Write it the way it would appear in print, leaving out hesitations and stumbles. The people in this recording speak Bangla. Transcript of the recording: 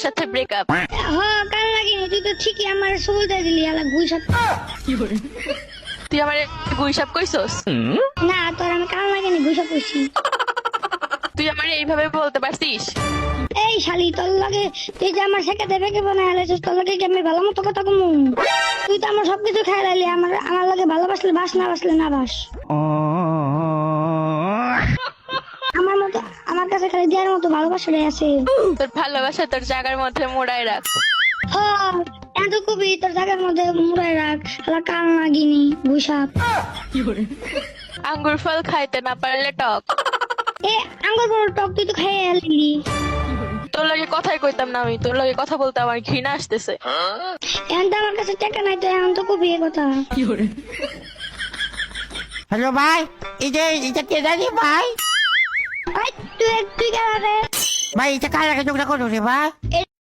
আমার সাথে ব্রেকআপ। হ্যাঁ কাল লাগিনি, তুই তো ঠিকই আমার সুবিধা দিলি আলা গুইসাপ। তুই আমার গুইসাপ কইছস? না তোর আমি কাল লাগিনি গুইসাপ কইছি। তুই আমার এইভাবে বলতে পারছিস? এই শালি তোর লাগে তুই যে আমার শেখাতে বেঁকে বানায় আলাইছিস, তোর লাগে কি আমি ভালো মতো কথা কমু? তুই তো আমার সবকিছু খেয়ে লাইলি, আমার লাগে ভালোবাসলে বাস, না বাসলে না বাস। আমার মতো আমার কাছে খালি দেওয়ার মতো ভালোবাসাটাই আছে। তোর ভালোবাসা তোর জায়গার মধ্যে মোড়ায় রাখ। হ্যাঁ এত কবি তোর জায়গার মধ্যে মুড়াই রাখ, আলা কাল লাগিনি গুইসাপ। আঙ্গুর ফল খাইতে না পারলে টক। এ আঙ্গুর বড় টক তুই তো খেয়ে এলি। তোর লগে কথাই কইতাম না আমি, তোর লগে কথা বলতে আমার ঘৃণা আসতেছে। এখন তো আমার কাছে টাকা নাই, তো এখন তো কবি এ কথা। হ্যালো ভাই, এটা কে জানি ভাই? তুই কেন রে? ভাই এটা কার লাগে যোগটা করো রে ভাই?